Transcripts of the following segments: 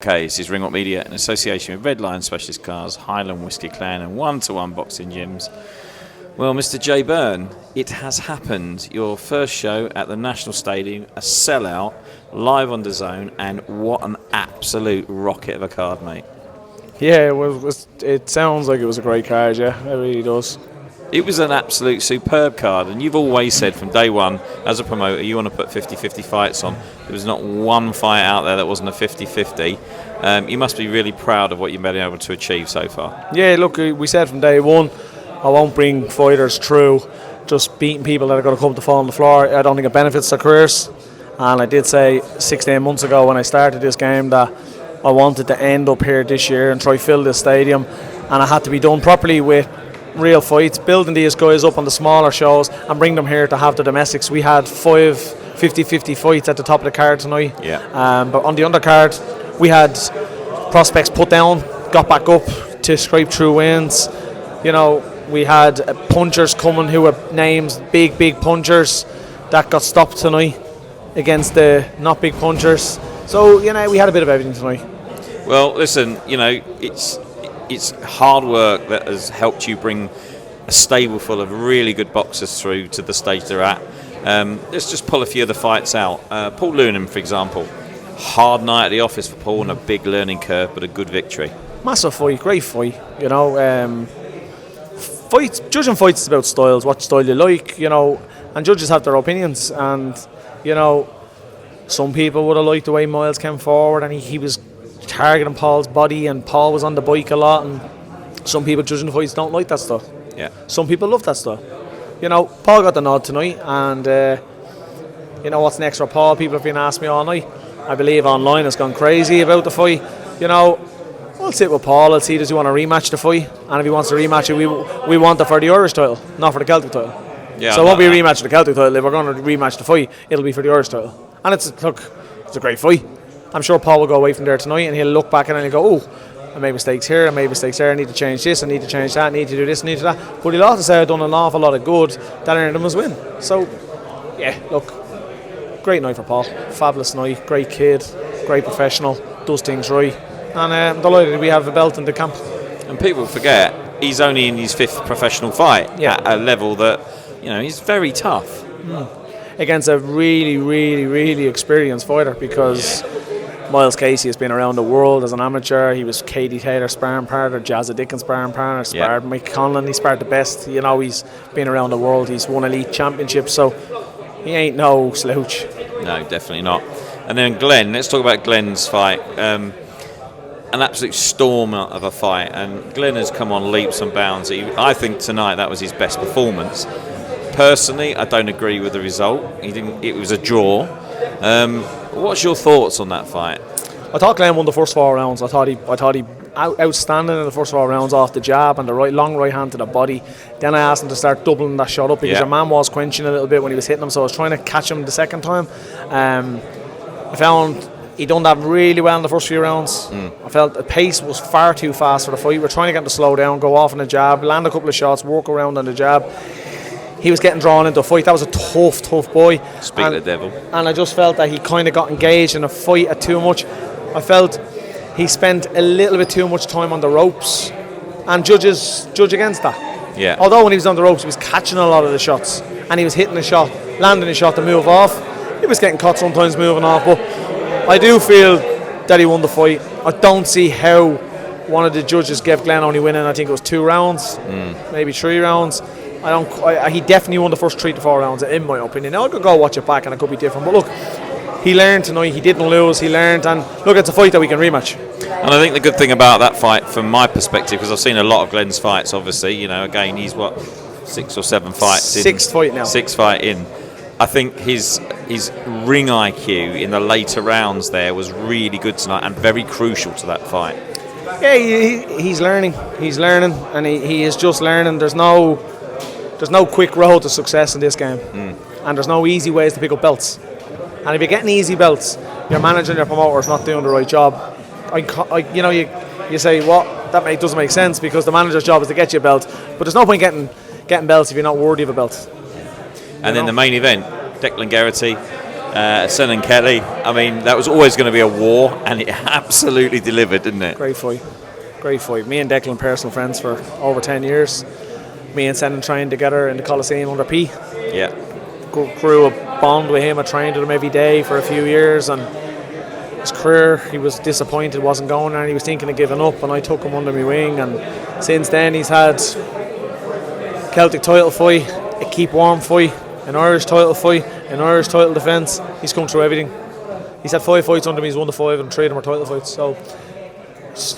This is Ringlock Media in association with Red Lion Specialist Cars, Highland Whiskey Clan and one-to-one boxing gyms. Well, Mr. Jay Byrne, it has happened. Your first show at the National Stadium, a sellout, live on DAZN, and what an absolute rocket of a card, mate. Yeah, it sounds like it was a great card, yeah, it really does. It was an absolute superb card, and you've always said from day one, as a promoter, you want to put 50-50 fights on. There was not one fight out there that wasn't a 50-50. You must be really proud of what you've been able to achieve so far. Yeah, look, we said from day one, I won't bring fighters through just beating people that are going to come to fall on the floor. I don't think it benefits their careers. And I did say 16 months ago when I started this game that I wanted to end up here this year and try fill this stadium, and it had to be done properly with real fights, building these guys up on the smaller shows and bring them here to have the domestics. We had 5 50-50 fights at the top of the card tonight. Yeah. But on the undercard, we had prospects put down, got back up to scrape through wins. You know, we had punchers coming who were names, big punchers that got stopped tonight against the not big punchers. So, you know, we had a bit of everything tonight. Well, listen, you know, it's hard work that has helped you bring a stable full of really good boxers through to the stage they're at. Let's just pull a few of the fights out. Paul Lunham, for example. Hard night at the office for Paul and a big learning curve, but a good victory. Massive fight, great fight. You know, judging fights is about styles, what style you like, you know, and judges have their opinions. And, you know, some people would have liked the way Miles came forward and he was targeting Paul's body, and Paul was on the bike a lot, and some people judging the fights don't like that stuff. Yeah. Some people love that stuff. You know, Paul got the nod tonight, and you know what's next for Paul? People have been asking me all night. I believe online has gone crazy about the fight. You know, I'll sit with Paul. I'll see, does he want to rematch the fight, and if he wants to rematch it, we want it for the Irish title, not for the Celtic title. Yeah, so it won't be a rematch for the Celtic title. If we're going to rematch the fight, it'll be for the Irish title. And it's a great fight. I'm sure Paul will go away from there tonight and he'll look back and he'll go, oh, I made mistakes here, I made mistakes there, I need to change this, I need to change that, I need to do this, I need to do that. But he'll also say I've done an awful lot of good that earned him his win. So, yeah, look, great night for Paul. Fabulous night, great kid, great professional, does things right. And I'm delighted we have a belt in the camp. And people forget, he's only in his 5th professional fight at a level that, you know, he's very tough. Against a really experienced fighter, because Miles Casey has been around the world as an amateur. He was Katie Taylor's sparring partner, Jazza Dickens' sparring partner, sparred Mike Conlon, he sparred the best. You know, he's been around the world, he's won elite championships, so he ain't no slouch. No, definitely not. And then Glenn, let's talk about Glenn's fight. An absolute storm of a fight, and Glenn has come on leaps and bounds. I think tonight that was his best performance. Personally, I don't agree with the result. It was a draw. What's your thoughts on that fight? I thought Glenn won the first 4 rounds. I thought he outstanding in the first 4 rounds off the jab and the long right hand to the body. Then I asked him to start doubling that shot up, because your man was quenching a little bit when he was hitting him, so I was trying to catch him the second time. I found he done that really well in the first few rounds. I felt the pace was far too fast for the fight. We were trying to get him to slow down, go off on the jab, land a couple of shots, work around on the jab. He was getting drawn into a fight. That was a tough boy. Speak the devil. And I just felt that he kind of got engaged in a fight at too much. I felt he spent a little bit too much time on the ropes, and judge against that. Yeah. Although when he was on the ropes, he was catching a lot of the shots, and he was hitting a shot, landing a shot to move off. He was getting caught sometimes moving off, but I do feel that he won the fight. I don't see how one of the judges gave Glenn only winning. I think it was 2 rounds, maybe 3 rounds. He definitely won the first 3 to 4 rounds, in my opinion. Now I could go watch it back and it could be different, but look, he learned tonight. He didn't lose. He learned, and look, it's a fight that we can rematch. And I think the good thing about that fight, from my perspective, because I've seen a lot of Glenn's fights, obviously, you know, again, he's 6 or 7 fights in. 6th fight now. 6th fight in. I think his ring IQ in the later rounds there was really good tonight and very crucial to that fight. Yeah, he's learning. He's learning, and he is just learning. There's no quick road to success in this game, and there's no easy ways to pick up belts. And if you're getting easy belts, your manager and your promoter is not doing the right job. You say, what? That doesn't make sense, because the manager's job is to get you a belt. But there's no point getting belts if you're not worthy of a belt. And then the main event, Declan Geraghty Sen and Kelly. I mean, that was always going to be a war, and it absolutely delivered, didn't it? Great fight. Me and Declan personal friends for over 10 years. Me and Sen trained together in the Coliseum under P. Yeah. Grew a bond with him. I trained with him every day for a few years, and his career, he was disappointed, wasn't going there, and he was thinking of giving up, and I took him under my wing, and since then he's had Celtic title fight, a keep warm fight, an Irish title fight, an Irish title defence. He's come through everything. He's had 5 fights under me, he's won the 5, and 3 of them are title fights, so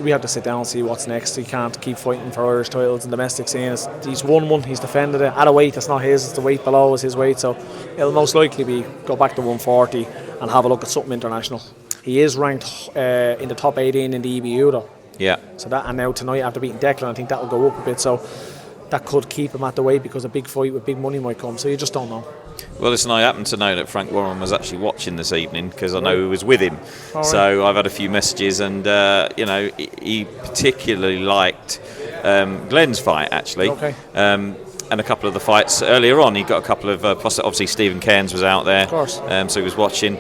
we have to sit down and see what's next. He can't keep fighting for Irish titles in domestic scene. He's won one, he's defended it at a weight that's not his, it's the weight below is his weight, so it'll most likely be go back to 140 and have a look at something international. He is ranked in the top 18 in the EBU though. Yeah. So that, and now tonight after beating Declan, I think that will go up a bit, so that could keep him at the weight because a big fight with big money might come, so you just don't know. Well, listen, I happen to know that Frank Warren was actually watching this evening because I know he was with him. All so I've had a few messages, and he particularly liked Glenn's fight actually. Okay. And a couple of the fights earlier on. He got a couple of obviously Stephen Cairns was out there, of course. So he was watching.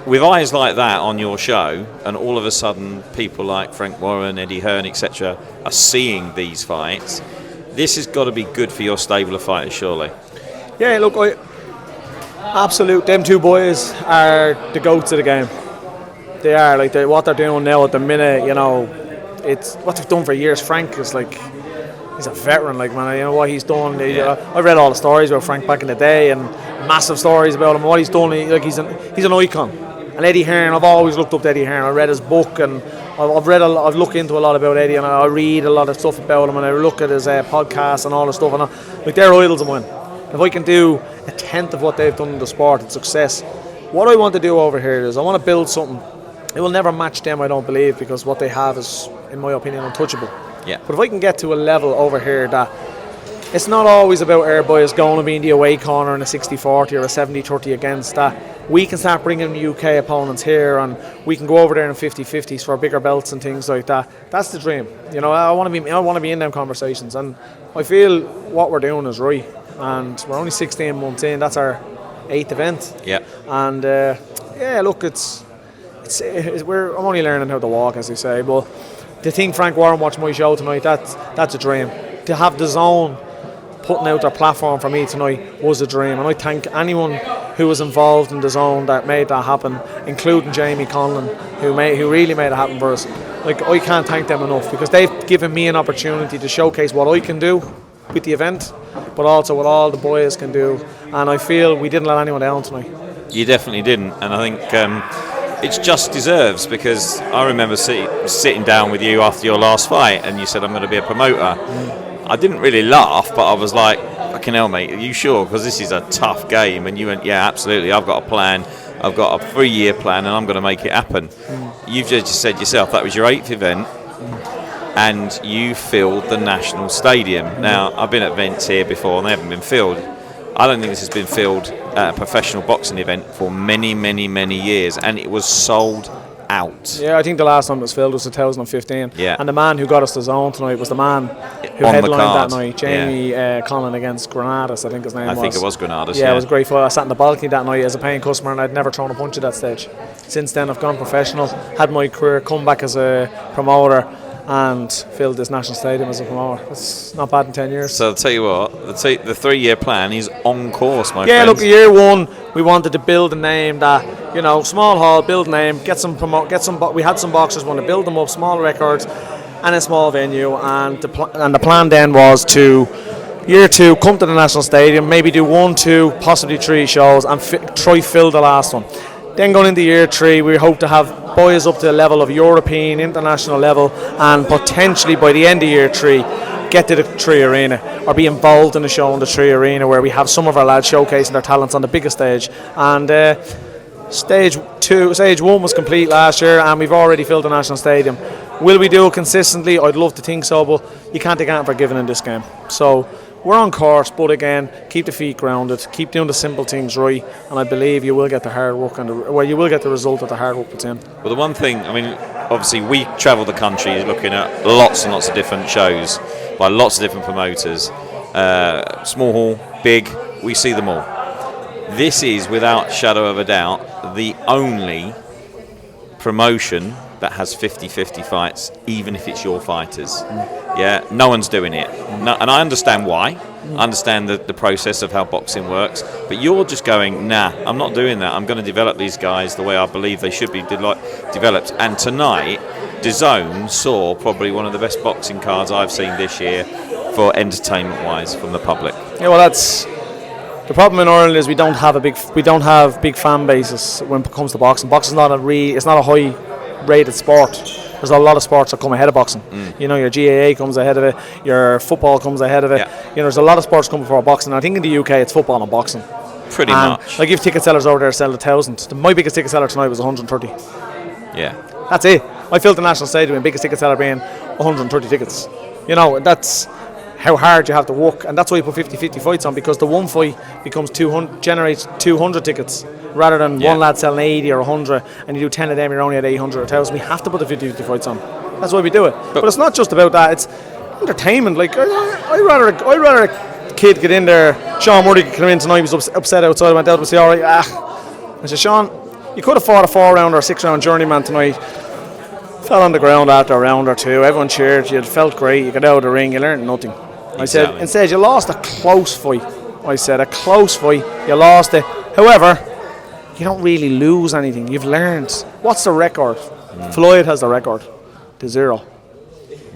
With eyes like that on your show, and all of a sudden people like Frank Warren, Eddie Hearn, etc., are seeing these fights, this has got to be good for your stable of fighters, surely. Yeah, look, absolute. Them two boys are the goats of the game. They are what they're doing now at the minute. You know, it's what they've done for years. Frank is he's a veteran. Man, you know what he's done. I read all the stories about Frank back in the day, and massive stories about him. What he's done, he's an icon. And Eddie Hearn, I've always looked up to Eddie Hearn. I read his book, and I've looked into a lot about Eddie, and I read a lot of stuff about him, and I look at his podcast and all the stuff, and they're idols of mine. If I can do a tenth of what they've done in the sport, it's success. What I want to do over here is I want to build something. It will never match them, I don't believe, because what they have is, in my opinion, untouchable. Yeah. But if I can get to a level over here that it's not always about our boys going to be in the away corner in a 60-40 or a 70-30 against that. We can start bringing the UK opponents here, and we can go over there in 50-50s for bigger belts and things like that. That's the dream. You know, I want to be in them conversations, and I feel what we're doing is right. And we're only 16 months in. That's our 8th event. Yeah. And look, I'm only learning how to walk, as they say. But to think Frank Warren watched my show tonight, that's a dream. To have DAZN putting out their platform for me tonight was a dream, and I thank anyone who was involved in DAZN that made that happen, including Jamie Conlon, who really made it happen for us. I can't thank them enough, because they've given me an opportunity to showcase what I can do with the event, but also what all the boys can do, and I feel we didn't let anyone down tonight. You definitely didn't, and I think it's just deserves, because I remember sitting down with you after your last fight, and you said, I'm going to be a promoter. I didn't really laugh, but I was like, fucking hell, mate, are you sure? Because this is a tough game. And you went, yeah, absolutely, I've got a plan. I've got a 3-year plan, and I'm going to make it happen. You've just said yourself, that was your 8th event, and you filled the National Stadium. Now, I've been at events here before, and they haven't been filled. I don't think this has been filled at a professional boxing event for many, many, many years, and it was sold out. Yeah, I think the last time it was filled was 2015. Yeah. And the man who got us the zone tonight was the man who On headlined that night, Jamie Conlon against Granadas, I think his name was. I think it was Granadas, yeah. It was a great fight. I sat in the balcony that night as a paying customer, and I'd never thrown a punch at that stage. Since then, I've gone professional, had my career, come back as a promoter, and filled this National Stadium as a promoter. It's not bad in 10 years. So I'll tell you what, the 3-year plan is on course, my friend. Yeah, look, year one, we wanted to build a name that, small hall, build a name, we had some boxers, want to build them up, small records, and a small venue, and the plan then was to, year 2, come to the National Stadium, maybe do 1, 2, possibly 3 shows, and try fill the last one. Then going into year 3, we hope to have boys up to the level of European, international level, and potentially by the end of year 3, get to the Tree Arena or be involved in a show in the Tree Arena where we have some of our lads showcasing their talents on the biggest stage. And stage 1 was complete last year, and we've already filled the National Stadium. Will we do it consistently? I'd love to think so, but you can't take anything for given in this game. So we're on course, but again, keep the feet grounded, keep doing the simple things right, and I believe you will get the hard work you will get the result of the hard work puts in. Well, the one thing, obviously we travel the country looking at lots and lots of different shows by lots of different promoters, small hall, big, we see them all. This is, without shadow of a doubt, the only promotion that has 50-50 fights, even if it's your fighters. Yeah, no one's doing it. No, and I understand why. I understand the process of how boxing works. But you're just going, nah, I'm not doing that. I'm going to develop these guys the way I believe they should be developed. And tonight, DAZN saw probably one of the best boxing cards I've seen this year for entertainment-wise from the public. Yeah, well, that's the problem in Ireland is we don't have big fan bases when it comes to boxing. Boxing's not it's not a high-rated sport. There's a lot of sports that come ahead of boxing. You know, your GAA comes ahead of it, your football comes ahead of it. Yeah. You know, there's a lot of sports coming before boxing. I think in the UK it's football and boxing. Pretty much. Like, if ticket sellers over there sell 1,000. My biggest ticket seller tonight was 130. Yeah. That's it. I filled the National Stadium, biggest ticket seller being 130 tickets. You know, that's how hard you have to work, and that's why you put 50-50 fights on, because the one fight generates 200 tickets rather than one lad selling 80 or 100, and you do 10 of them, you're only at 800 or 1,000. We have to put the 50-50 fights on. That's why we do it. But it's not just about that. It's entertainment. Like, I'd rather a kid get in there. Sean Murray could come in tonight. He was upset outside. I went out and said, all right. I said, Sean, you could have fought a 4-round or a 6-round journeyman tonight. Fell on the ground after a round or two. Everyone cheered. You felt great. You got out of the ring. You learned nothing. I said, instead, you lost a close fight. I said, a close fight. You lost it. However, you don't really lose anything. You've learned. What's the record? Floyd has the record to 0.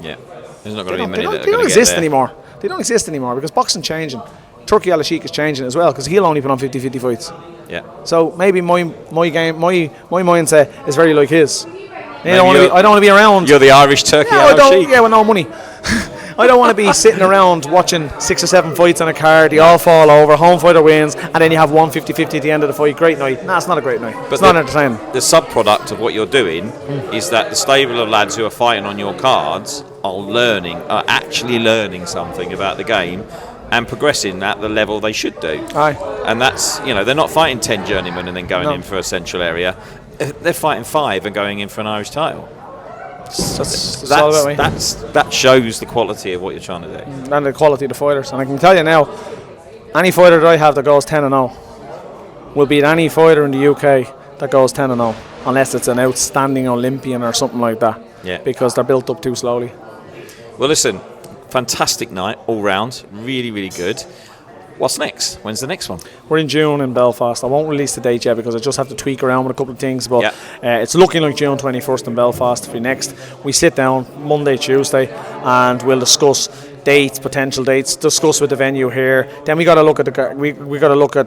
Yeah. There's not going to be many that are going to get there. They don't exist anymore. They don't exist anymore because boxing's changing. Turkey Al-Sheikh is changing as well because he'll only put on 50-50 fights. Yeah. So maybe my mindset is very like his. I don't want to be around. You're the Irish Turkey Al-Sheikh. Yeah, with no money. I don't want to be sitting around watching 6 or 7 fights on a card. They all fall over. Home fighter wins, and then you have 1 50-50 at the end of the fight. Great night. Nah, it's not a great night. But it's not entertaining. The sub-product of what you're doing is that the stable of lads who are fighting on your cards are actually learning something about the game and progressing at the level they should do. Aye. And that's, they're not fighting 10 journeymen and then going in for a central area. They're fighting 5 and going in for an Irish title. That shows the quality of what you're trying to do. And the quality of the fighters. And I can tell you now, any fighter that I have that goes 10-0 will beat any fighter in the UK that goes 10-0, unless it's an outstanding Olympian or something like that. Yeah. Because they're built up too slowly. Well, listen, fantastic night all round. Really, really good. What's next? When's the next one? We're in June in Belfast. I won't release the date yet because I just have to tweak around with a couple of things, but it's looking like June 21st in Belfast for next. We sit down Monday, Tuesday, and we'll discuss dates, potential dates, discuss with the venue here. Then we got to look at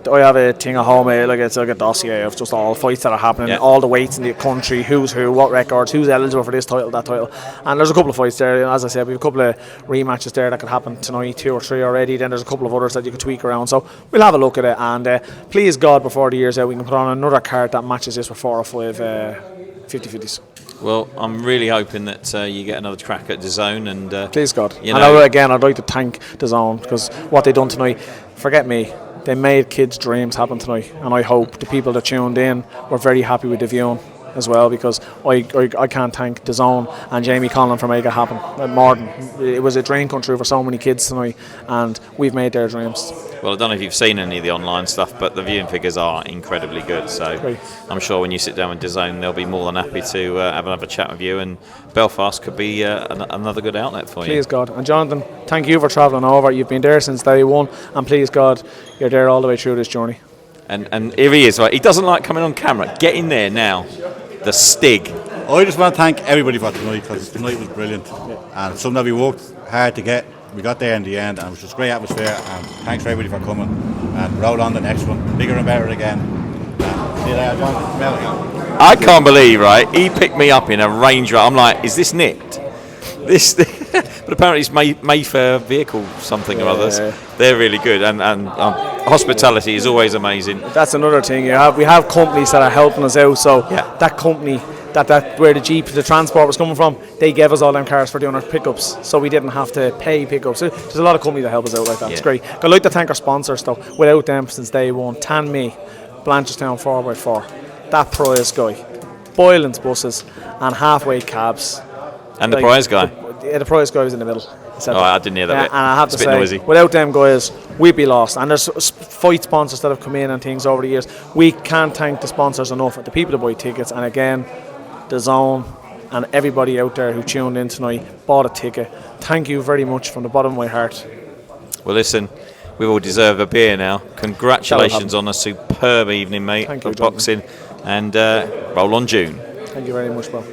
I have a thing at home, it's like a dossier of just all fights that are happening, all the weights in the country, who's who, what records, who's eligible for this title, that title. And there's a couple of fights there. As I said, we have a couple of rematches there that could happen tonight, 2 or 3 already. Then there's a couple of others that you could tweak around. So we'll have a look at it, and please God, before the year's out, we can put on another card that matches this with 4 or 5 50-50s. Well, I'm really hoping that you get another crack at DAZN, and please God. I'd like to thank DAZN because what they done tonight, forget me, they made kids' dreams happen tonight, and I hope the people that tuned in were very happy with the viewing as well, because I can't thank DAZN and Jamie Conlon for making it happen. Morden, it was a dream come true for so many kids tonight, and we've made their dreams. Well, I don't know if you've seen any of the online stuff, but the viewing figures are incredibly good. So great. I'm sure when you sit down with DAZN, they'll be more than happy to have another chat with you. And Belfast could be another good outlet for you. Please God. And Jonathan, thank you for travelling over. You've been there since day one, and please God, you're there all the way through this journey. And here he is, right? He doesn't like coming on camera. Get in there now. The Stig. I just want to thank everybody for tonight, because tonight was brilliant. And something that we worked hard to get. We got there in the end, and it was just a great atmosphere, and thanks for everybody for coming, and roll on the next one, bigger and better again. See you later, John. I can't believe, right, he picked me up in a Range Rover. I'm like, is this nicked? But apparently it's Mayfair vehicle something or others. They're really good, and hospitality is always amazing. That's another thing. We have companies that are helping us out, so that company that where the transport was coming from, they gave us all them cars for doing our pickups, so we didn't have to pay pickups. So there's a lot of companies that help us out like that. It's great. I'd like to thank our sponsors though. Without them since day one, Tanme, Blanchardstown 4x4, that Prize guy, Boylan's buses, and Halfway cabs. And the Prize guy. The Prize guy was in the middle. I didn't hear that bit. And I have to say, noisy. without them guys, we'd be lost. And there's fight sponsors that have come in and things over the years. We can't thank the sponsors enough, the people that buy tickets, and again, DAZN and everybody out there who tuned in tonight, bought a ticket. Thank you very much from the bottom of my heart. Well, listen, we all deserve a beer now. Congratulations on a superb evening, mate, Thank you, of boxing, and roll on June. Thank you very much, bro.